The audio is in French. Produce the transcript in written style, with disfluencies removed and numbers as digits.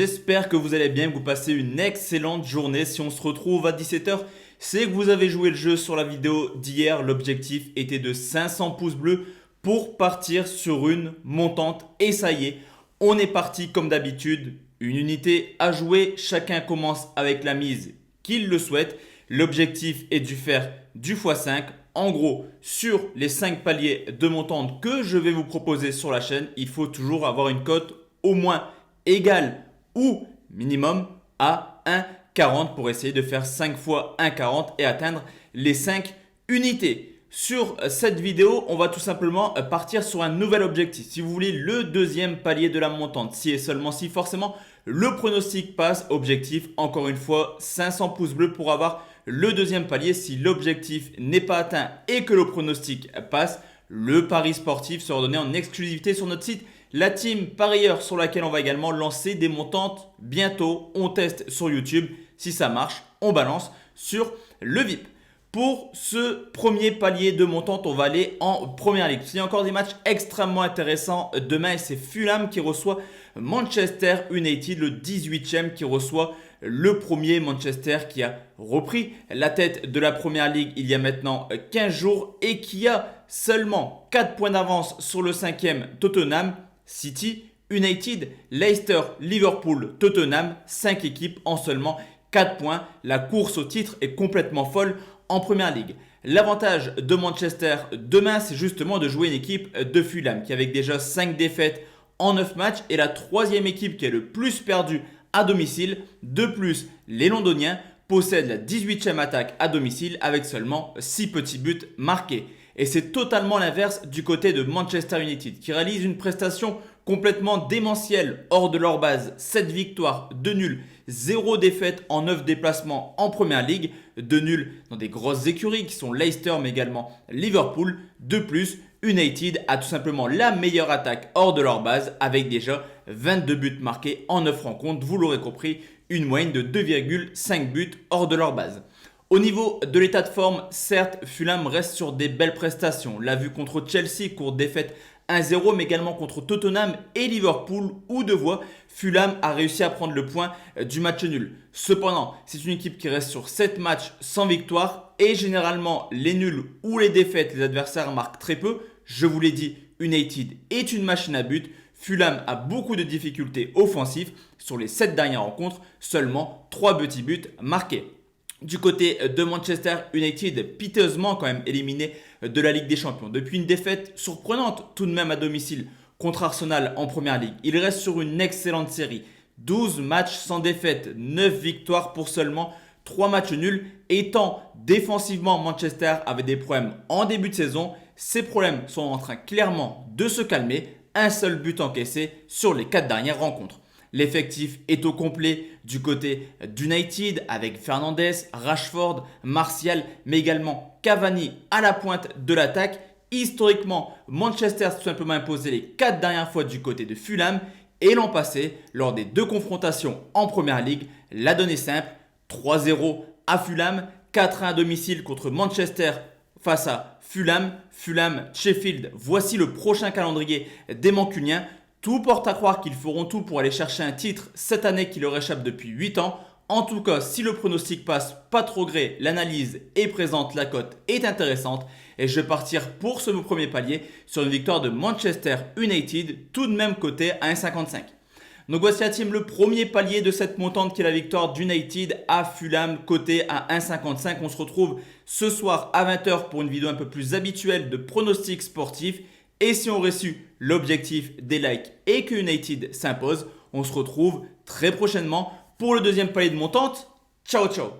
j'espère que vous allez bien, que vous passez une excellente journée. Si on se retrouve à 17 h, c'est que vous avez joué le jeu sur la vidéo d'hier. L'objectif était de 500 pouces bleus pour partir sur une montante. Et ça y est, on est parti comme d'habitude. Une unité à jouer, chacun commence avec la mise qu'il le souhaite. L'objectif est de faire du x5. En gros, sur les 5 paliers de montante que je vais vous proposer sur la chaîne, il faut toujours avoir une cote au moins égale ou minimum à 1,40 pour essayer de faire 5 fois 1,40 et atteindre les 5 unités. Sur cette vidéo, on va tout simplement partir sur un nouvel objectif. Si vous voulez le deuxième palier de la montante, si et seulement si forcément le pronostic passe, objectif encore une fois 500 pouces bleus pour avoir le deuxième palier. Si l'objectif n'est pas atteint et que le pronostic passe, le pari sportif sera donné en exclusivité sur notre site La Team Parieur, sur laquelle on va également lancer des montantes bientôt. On teste sur YouTube. Si ça marche, on balance sur le VIP. Pour ce premier palier de montante, on va aller en première ligue. Il y a encore des matchs extrêmement intéressants demain et c'est Fulham qui reçoit Manchester United, le 18e qui reçoit le premier Manchester qui a repris la tête de la première ligue il y a maintenant 15 jours et qui a seulement 4 points d'avance sur le 5e Tottenham, City, United, Leicester, Liverpool, Tottenham, 5 équipes en seulement 4 points. La course au titre est complètement folle en première ligue. L'avantage de Manchester demain, c'est justement de jouer une équipe de Fulham qui, avec déjà 5 défaites en 9 matchs, est la troisième équipe qui est le plus perdue à domicile. De plus, les Londoniens possèdent la 18e attaque à domicile avec seulement 6 petits buts marqués. Et c'est totalement l'inverse du côté de Manchester United qui réalise une prestation complètement démentielle hors de leur base. 7 victoires, 2 nuls, 0 défaite en 9 déplacements en première ligue. 2 nuls dans des grosses écuries qui sont Leicester mais également Liverpool. De plus, United a tout simplement la meilleure attaque hors de leur base avec déjà 22 buts marqués en 9 rencontres. Vous l'aurez compris, une moyenne de 2,5 buts hors de leur base. Au niveau de l'état de forme, certes, Fulham reste sur des belles prestations. L'a vu contre Chelsea, courte défaite 1-0, mais également contre Tottenham et Liverpool, où de voix, Fulham a réussi à prendre le point du match nul. Cependant, c'est une équipe qui reste sur 7 matchs sans victoire et généralement les nuls ou les défaites, les adversaires marquent très peu. Je vous l'ai dit, United est une machine à but. Fulham a beaucoup de difficultés offensives. Sur les 7 dernières rencontres, seulement 3 petits buts marqués. Du côté de Manchester United, piteusement quand même éliminé de la Ligue des Champions. Depuis une défaite surprenante tout de même à domicile contre Arsenal en première ligue. Il reste sur une excellente série. 12 matchs sans défaite, 9 victoires pour seulement 3 matchs nuls. Étant défensivement, Manchester avait des problèmes en début de saison. Ces problèmes sont en train clairement de se calmer. Un seul but encaissé sur les 4 dernières rencontres. L'effectif est au complet du côté d'United avec Fernandes, Rashford, Martial, mais également Cavani à la pointe de l'attaque. Historiquement, Manchester s'est tout simplement imposé les 4 dernières fois du côté de Fulham. Et l'an passé, lors des 2 confrontations en première ligue, la donnée simple, 3-0 à Fulham, 4-1 à domicile contre Manchester face à Fulham, Sheffield. Voici le prochain calendrier des Mancuniens. Tout porte à croire qu'ils feront tout pour aller chercher un titre cette année qui leur échappe depuis 8 ans. En tout cas, si le pronostic passe pas trop gré, l'analyse est présente, la cote est intéressante. Et je vais partir pour ce premier palier sur une victoire de Manchester United, tout de même coté à 1,55. Donc voici la team, le premier palier de cette montante qui est la victoire d'United à Fulham, coté à 1,55. On se retrouve ce soir à 20 h pour une vidéo un peu plus habituelle de pronostics sportifs. Et si on aurait su l'objectif des likes et que United s'impose, on se retrouve très prochainement pour le deuxième palier de montante. Ciao ciao.